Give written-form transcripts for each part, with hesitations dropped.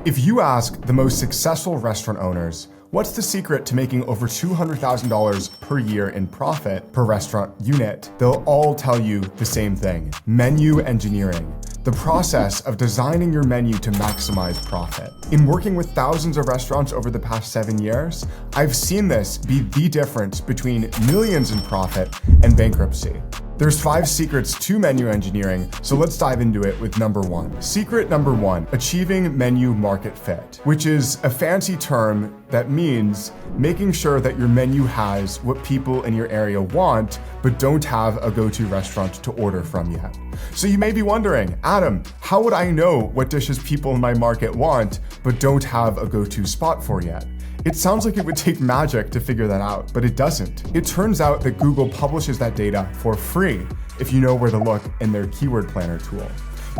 If you ask the most successful restaurant owners, what's the secret to making over $200,000 per year in profit per restaurant unit, they'll all tell you the same thing: menu engineering. The process of designing your menu to maximize profit. In working with thousands of restaurants over the past 7 years, I've seen this be the difference between millions in profit and bankruptcy. There's 5 secrets to menu engineering, so let's dive into it with number 1. Secret number 1, achieving menu market fit, which is a fancy term that means making sure that your menu has what people in your area want, but don't have a go-to restaurant to order from yet. So you may be wondering, Adam, how would I know what dishes people in my market want, but don't have a go-to spot for yet? It sounds like it would take magic to figure that out, but it doesn't. It turns out that Google publishes that data for free if you know where to look in their keyword planner tool.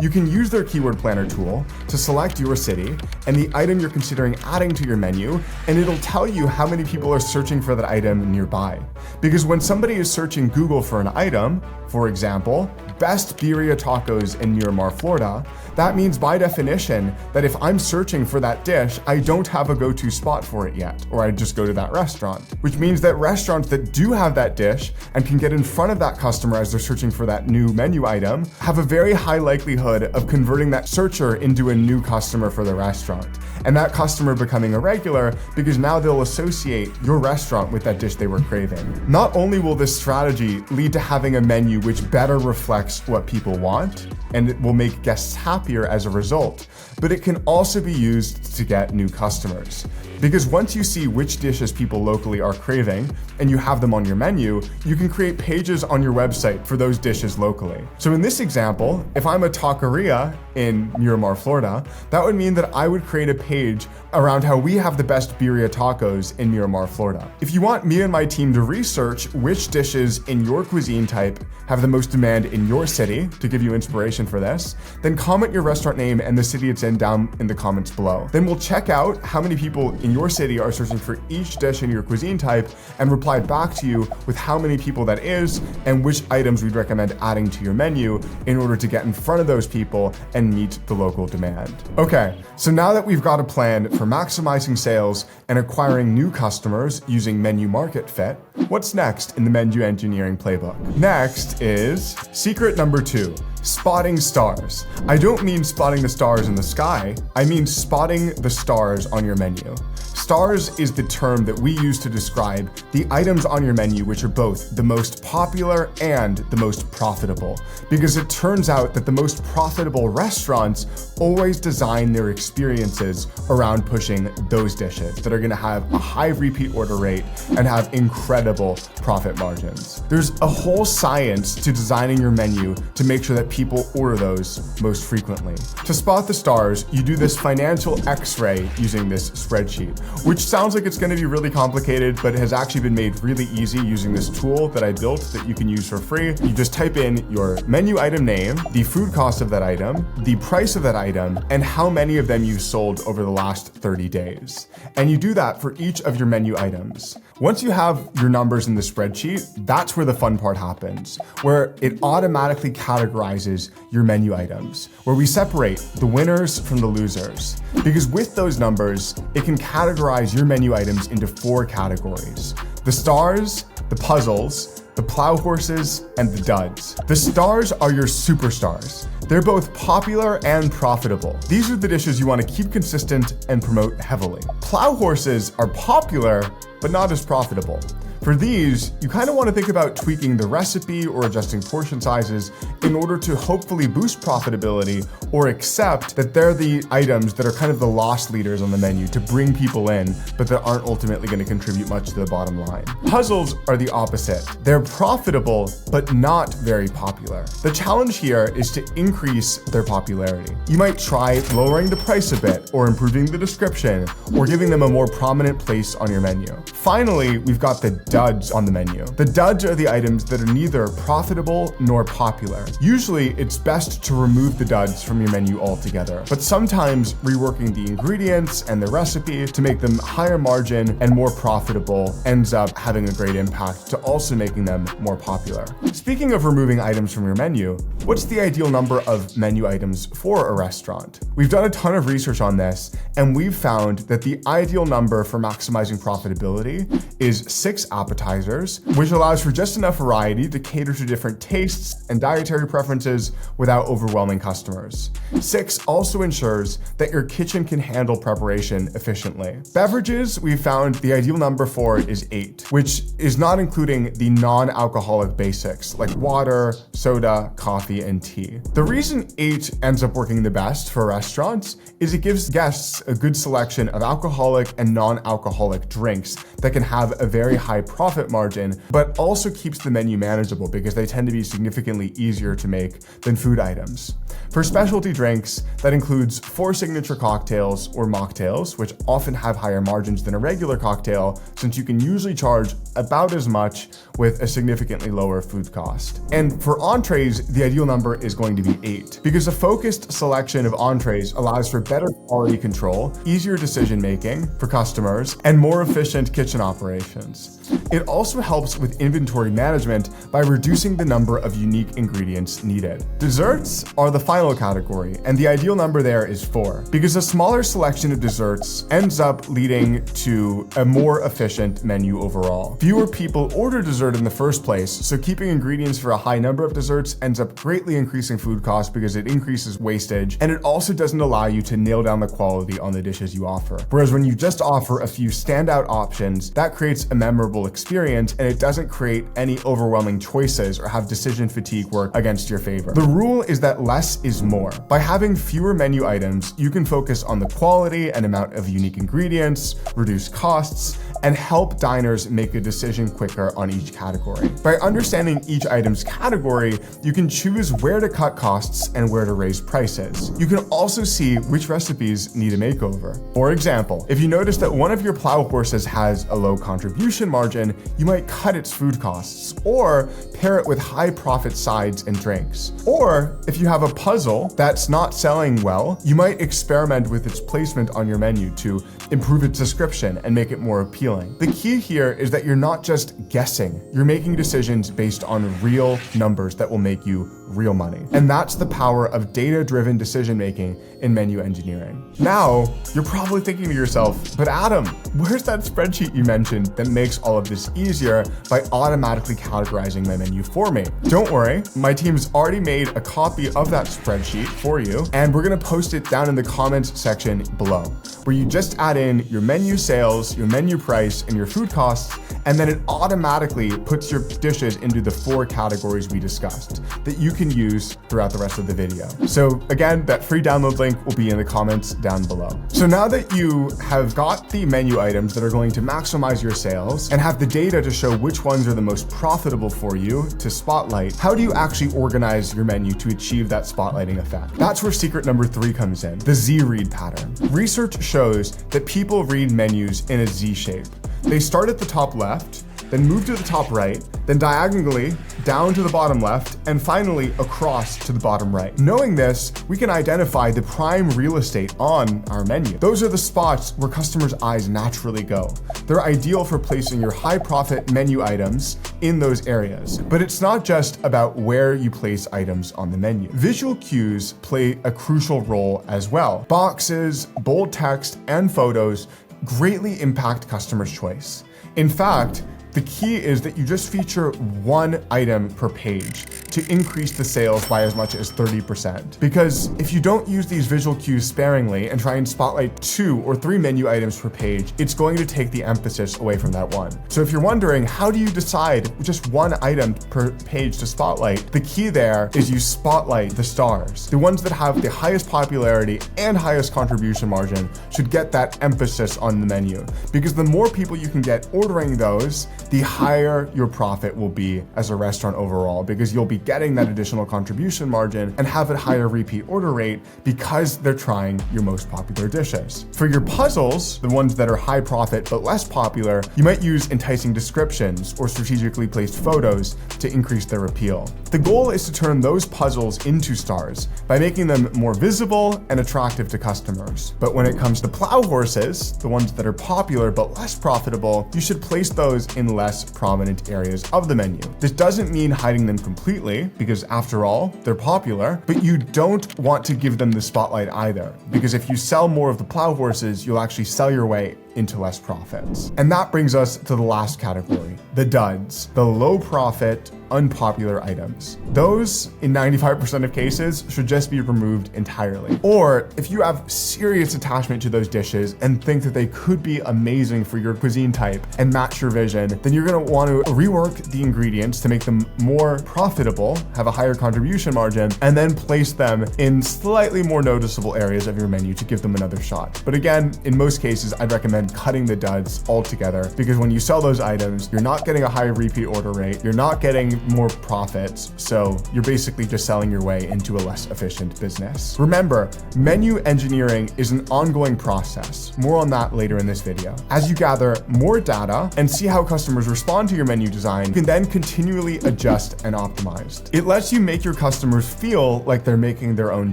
You can use their keyword planner tool to select your city and the item you're considering adding to your menu, and it'll tell you how many people are searching for that item nearby. Because when somebody is searching Google for an item, for example, best birria tacos in Miramar, Florida, that means by definition that if I'm searching for that dish, I don't have a go-to spot for it yet, or I just go to that restaurant, which means that restaurants that do have that dish and can get in front of that customer as they're searching for that new menu item have a very high likelihood of converting that searcher into a new customer for the restaurant, and that customer becoming a regular because now they'll associate your restaurant with that dish they were craving. Not only will this strategy lead to having a menu which better reflects what people want, and it will make guests happier as a result, but it can also be used to get new customers. Because once you see which dishes people locally are craving and you have them on your menu, you can create pages on your website for those dishes locally. So in this example, if I'm a taqueria in Miramar, Florida, that would mean that I would create a page around how we have the best birria tacos in Miramar, Florida. If you want me and my team to research which dishes in your cuisine type have the most demand in your city to give you inspiration for this, then comment your restaurant name and the city it's in down in the comments below. Then we'll check out how many people in your city are searching for each dish in your cuisine type and reply back to you with how many people that is and which items we'd recommend adding to your menu in order to get in front of those people and meet the local demand. Okay, so now that we've got a plan for maximizing sales and acquiring new customers using menu market fit, what's next in the menu engineering playbook? Next is secret number 2. Spotting stars. I don't mean spotting the stars in the sky, I mean spotting the stars on your menu. Stars is the term that we use to describe the items on your menu which are both the most popular and the most profitable. Because it turns out that the most profitable restaurants always design their experiences around pushing those dishes that are gonna have a high repeat order rate and have incredible profit margins. There's a whole science to designing your menu to make sure that people order those most frequently. To spot the stars, you do this financial x-ray using this spreadsheet, which sounds like it's going to be really complicated, but has actually been made really easy using this tool that I built that you can use for free. You just type in your menu item name, the food cost of that item, the price of that item, and how many of them you sold over the last 30 days. And you do that for each of your menu items. Once you have your numbers in the spreadsheet, that's where the fun part happens, where it automatically categorizes your menu items, where we separate the winners from the losers. Because with those numbers, it can categorize your menu items into 4 categories: the stars, the puzzles, the plow horses, and the duds. The stars are your superstars. They're both popular and profitable. These are the dishes you want to keep consistent and promote heavily. Plow horses are popular, but not as profitable. For these, you kind of want to think about tweaking the recipe or adjusting portion sizes in order to hopefully boost profitability or accept that they're the items that are kind of the loss leaders on the menu to bring people in, but that aren't ultimately going to contribute much to the bottom line. Puzzles are the opposite. They're profitable, but not very popular. The challenge here is to increase their popularity. You might try lowering the price a bit, or improving the description, or giving them a more prominent place on your menu. Finally, we've got the duds on the menu. The duds are the items that are neither profitable nor popular. Usually, it's best to remove the duds from your menu altogether, but sometimes reworking the ingredients and the recipe to make them higher margin and more profitable ends up having a great impact to also making them more popular. Speaking of removing items from your menu, what's the ideal number of menu items for a restaurant? We've done a ton of research on this, and we've found that the ideal number for maximizing profitability is 6 appetizers, which allows for just enough variety to cater to different tastes and dietary preferences without overwhelming customers. 6 also ensures that your kitchen can handle preparation efficiently. Beverages, we've found the ideal number for is 8, which is not including the non-alcoholic basics like water, soda, coffee, and tea. The reason 8 ends up working the best for restaurants is it gives guests a good selection of alcoholic and non-alcoholic drinks that can have a very high profit margin, but also keeps the menu manageable because they tend to be significantly easier to make than food items. For specialty drinks, that includes 4 signature cocktails or mocktails, which often have higher margins than a regular cocktail, since you can usually charge about as much with a significantly lower food cost. And for entrees, the ideal number is going to be 8, because a focused selection of entrees allows for better quality control, easier decision making for customers, and more efficient kitchen operations. It also helps with inventory management by reducing the number of unique ingredients needed. Desserts are the final category, and the ideal number there is 4, because a smaller selection of desserts ends up leading to a more efficient menu overall. Fewer people order dessert in the first place, so keeping ingredients for a high number of desserts ends up greatly increasing food costs because it increases wastage, and it also doesn't allow you to nail down the quality on the dishes you offer. Whereas when you just offer a few standout options, that creates a memorable experience, and it doesn't create any overwhelming choices or have decision fatigue work against your favor. The rule is that less is more. By having fewer menu items, you can focus on the quality and amount of unique ingredients, reduce costs, and help diners make a decision quicker on each category. By understanding each item's category, you can choose where to cut costs and where to raise prices. You can also see which recipes need a makeover. For example, if you notice that one of your plow horses has a low contribution margin, you might cut its food costs or pair it with high profit sides and drinks. Or if you have a puzzle that's not selling well, you might experiment with its placement on your menu to improve its description and make it more appealing. The key here is that you're not just guessing, you're making decisions based on real numbers that will make you real money. And that's the power of data-driven decision-making in menu engineering. Now, you're probably thinking to yourself, but Adam, where's that spreadsheet you mentioned that makes all of this easier by automatically categorizing my menu for me? Don't worry, my team's already made a copy of that spreadsheet for you, and we're gonna post it down in the comments section below, where you just add in your menu sales, your menu price, and your food costs, and then it automatically puts your dishes into the 4 categories we discussed that you can use throughout the rest of the video. So again, that free download link will be in the comments down below. So now that you have got the menu items that are going to maximize your sales and have the data to show which ones are the most profitable for you to spotlight, how do you actually organize your menu to achieve that spotlighting effect? That's where secret number 3 comes in, the Z-read pattern. Research shows that people read menus in a Z shape. They start at the top left, then move to the top right, then diagonally down to the bottom left, and finally across to the bottom right. Knowing this, we can identify the prime real estate on our menu. Those are the spots where customers' eyes naturally go. They're ideal for placing your high profit menu items in those areas. But it's not just about where you place items on the menu. Visual cues play a crucial role as well. Boxes, bold text, and photos greatly impact customers' choice. In fact, the key is that you just feature 1 item per page to increase the sales by as much as 30%. Because if you don't use these visual cues sparingly and try and spotlight 2 or 3 menu items per page, it's going to take the emphasis away from that one. So if you're wondering, how do you decide just 1 item per page to spotlight? The key there is you spotlight the stars. The ones that have the highest popularity and highest contribution margin should get that emphasis on the menu. Because the more people you can get ordering those, the higher your profit will be as a restaurant overall, because you'll be getting that additional contribution margin and have a higher repeat order rate because they're trying your most popular dishes. For your puzzles, the ones that are high profit but less popular, you might use enticing descriptions or strategically placed photos to increase their appeal. The goal is to turn those puzzles into stars by making them more visible and attractive to customers. But when it comes to plow horses, the ones that are popular but less profitable, you should place those in less prominent areas of the menu. This doesn't mean hiding them completely, because after all, they're popular, but you don't want to give them the spotlight either, because if you sell more of the plow horses, you'll actually sell your way into less profits. And that brings us to the last category, the duds, the low profit, unpopular items. Those, in 95% of cases, should just be removed entirely. Or if you have serious attachment to those dishes and think that they could be amazing for your cuisine type and match your vision, then you're gonna want to rework the ingredients to make them more profitable, have a higher contribution margin, and then place them in slightly more noticeable areas of your menu to give them another shot. But again, in most cases, I'd recommend cutting the duds altogether, because when you sell those items, you're not getting a high repeat order rate, you're not getting more profits, so you're basically just selling your way into a less efficient business. Remember, menu engineering is an ongoing process. More on that later in this video. As you gather more data and see how customers respond to your menu design, you can then continually adjust and optimize. It lets you make your customers feel like they're making their own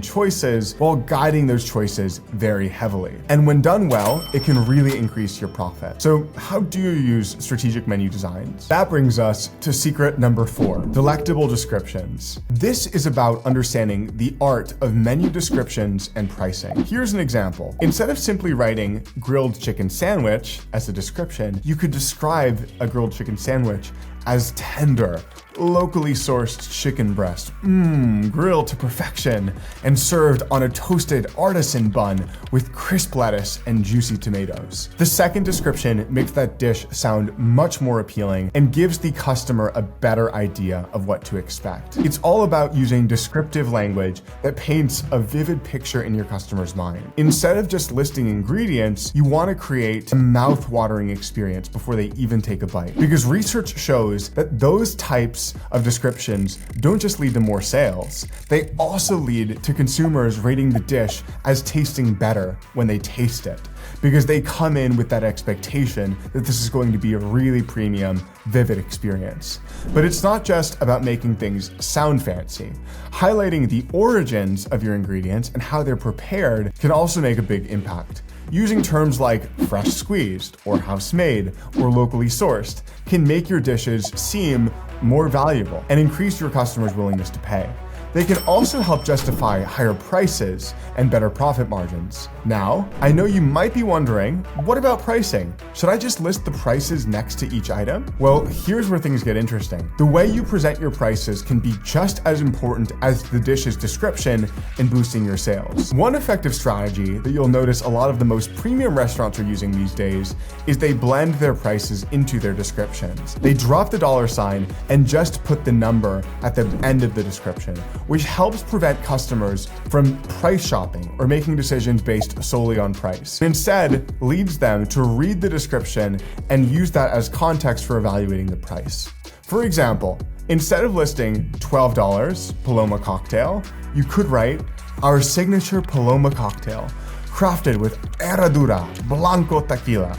choices while guiding those choices very heavily. And when done well, it can really increase your profit. So how do you use strategic menu designs? That brings us to secret number 4, Delectable Descriptions. This is about understanding the art of menu descriptions and pricing. Here's an example. Instead of simply writing grilled chicken sandwich as a description, you could describe a grilled chicken sandwich as tender, locally sourced chicken breast, grilled to perfection, and served on a toasted artisan bun with crisp lettuce and juicy tomatoes. The second description makes that dish sound much more appealing and gives the customer a better idea of what to expect. It's all about using descriptive language that paints a vivid picture in your customer's mind. Instead of just listing ingredients, you want to create a mouth-watering experience before they even take a bite. Because research shows that those types of descriptions don't just lead to more sales, they also lead to consumers rating the dish as tasting better when they taste it, because they come in with that expectation that this is going to be a really premium, vivid experience. But it's not just about making things sound fancy. Highlighting the origins of your ingredients and how they're prepared can also make a big impact. Using terms like fresh squeezed or house made or locally sourced can make your dishes seem more valuable and increase your customers' willingness to pay. They can also help justify higher prices and better profit margins. Now, I know you might be wondering, what about pricing? Should I just list the prices next to each item? Well, here's where things get interesting. The way you present your prices can be just as important as the dish's description in boosting your sales. One effective strategy that you'll notice a lot of the most premium restaurants are using these days is they blend their prices into their descriptions. They drop the dollar sign and just put the number at the end of the description, which helps prevent customers from price shopping or making decisions based solely on price. Instead, leads them to read the description and use that as context for evaluating the price. For example, instead of listing $12 Paloma cocktail, you could write, our signature Paloma cocktail, crafted with Herradura Blanco tequila,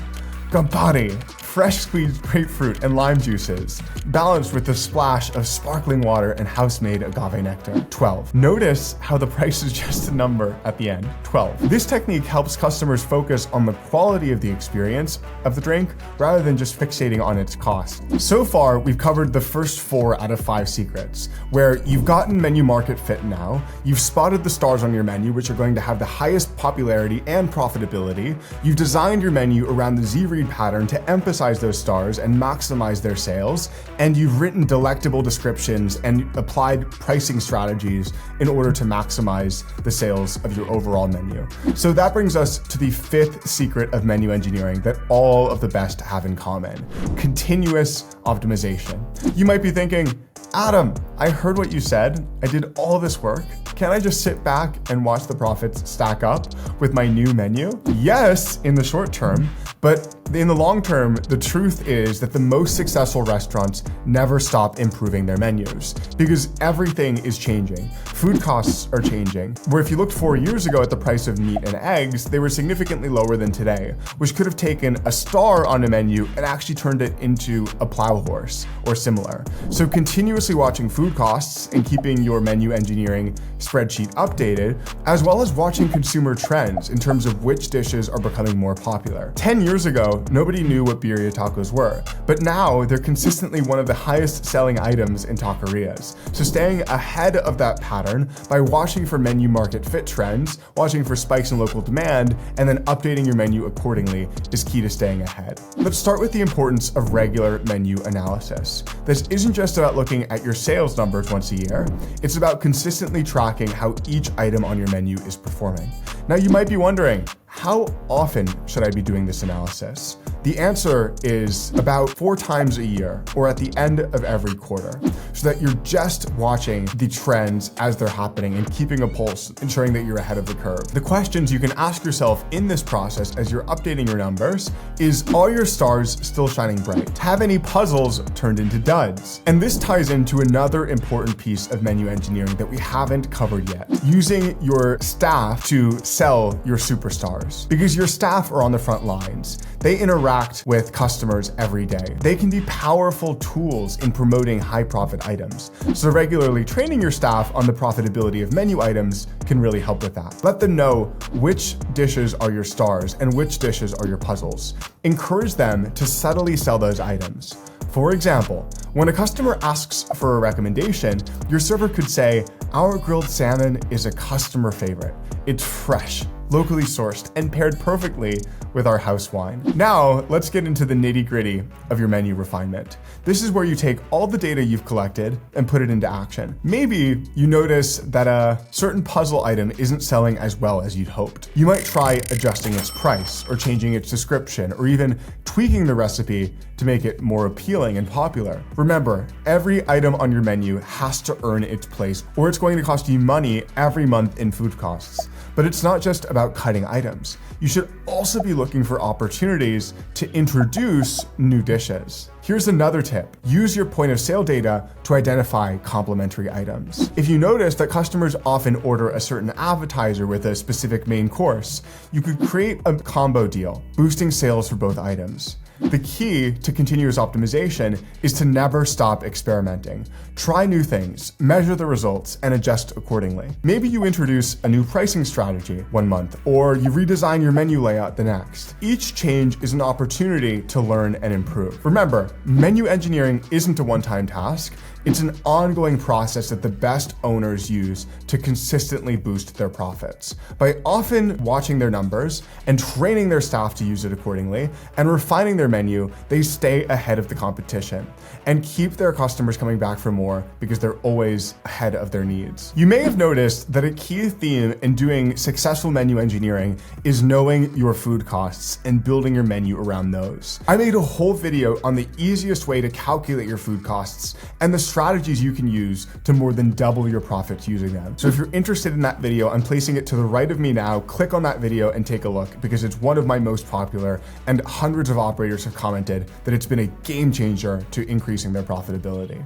Campari, fresh squeezed grapefruit and lime juices, balanced with a splash of sparkling water and house-made agave nectar. 12. Notice how the price is just a number at the end, 12. This technique helps customers focus on the quality of the experience of the drink rather than just fixating on its cost. So far, we've covered the first 4 out of 5 secrets, where you've gotten menu market fit now, you've spotted the stars on your menu, which are going to have the highest popularity and profitability, you've designed your menu around the Z-read pattern to emphasize those stars and maximize their sales, and you've written delectable descriptions and applied pricing strategies in order to maximize the sales of your overall menu. So that brings us to the 5th secret of menu engineering that all of the best have in common: continuous optimization. You might be thinking, Adam, I heard what you said. I did all this work. Can't I just sit back and watch the profits stack up with my new menu? Yes, in the short term, but In the long term, the truth is that the most successful restaurants never stop improving their menus because everything is changing. Food costs are changing, where if you looked 4 years ago at the price of meat and eggs, they were significantly lower than today, which could have taken a star on a menu and actually turned it into a plow horse or similar. So continuously watching food costs and keeping your menu engineering spreadsheet updated, as well as watching consumer trends in terms of which dishes are becoming more popular. 10 years ago, nobody knew what birria tacos were, but now they're consistently one of the highest selling items in taquerias. So staying ahead of that pattern by watching for menu market fit trends, watching for spikes in local demand, and then updating your menu accordingly is key to staying ahead. Let's start with the importance of regular menu analysis. This isn't just about looking at your sales numbers once a year, it's about consistently tracking how each item on your menu is performing. Now you might be wondering, how often should I be doing this analysis? The answer is about 4 times a year or at the end of every quarter, so that you're just watching the trends as they're happening and keeping a pulse, ensuring that you're ahead of the curve. The questions you can ask yourself in this process as you're updating your numbers is, are your stars still shining bright? Have any puzzles turned into duds? And this ties into another important piece of menu engineering that we haven't covered yet, using your staff to sell your superstars. Because your staff are on the front lines. They interact with customers every day. They can be powerful tools in promoting high profit items. So regularly training your staff on the profitability of menu items can really help with that. Let them know which dishes are your stars and which dishes are your puzzles. Encourage them to subtly sell those items. For example, when a customer asks for a recommendation, your server could say, "Our grilled salmon is a customer favorite. It's fresh, locally sourced, and paired perfectly with our house wine." Now, let's get into the nitty-gritty of your menu refinement. This is where you take all the data you've collected and put it into action. Maybe you notice that a certain puzzle item isn't selling as well as you'd hoped. You might try adjusting its price or changing its description or even tweaking the recipe to make it more appealing and popular. Remember, every item on your menu has to earn its place or it's going to cost you money every month in food costs. But it's not just about cutting items. You should also be looking for opportunities to introduce new dishes. Here's another tip. Use your point of sale data to identify complementary items. If you notice that customers often order a certain appetizer with a specific main course, you could create a combo deal, boosting sales for both items. The key to continuous optimization is to never stop experimenting. Try new things, measure the results, and adjust accordingly. Maybe you introduce a new pricing strategy one month, or you redesign your menu layout the next. Each change is an opportunity to learn and improve. Remember, menu engineering isn't a one-time task. It's an ongoing process that the best owners use to consistently boost their profits. By often watching their numbers and training their staff to use it accordingly and refining their menu, they stay ahead of the competition and keep their customers coming back for more because they're always ahead of their needs. You may have noticed that a key theme in doing successful menu engineering is knowing your food costs and building your menu around those. I made a whole video on the easiest way to calculate your food costs and the strategies you can use to more than double your profits using them. So if you're interested in that video, I'm placing it to the right of me now. Click on that video and take a look because it's one of my most popular, and hundreds of operators have commented that it's been a game changer to increasing their profitability.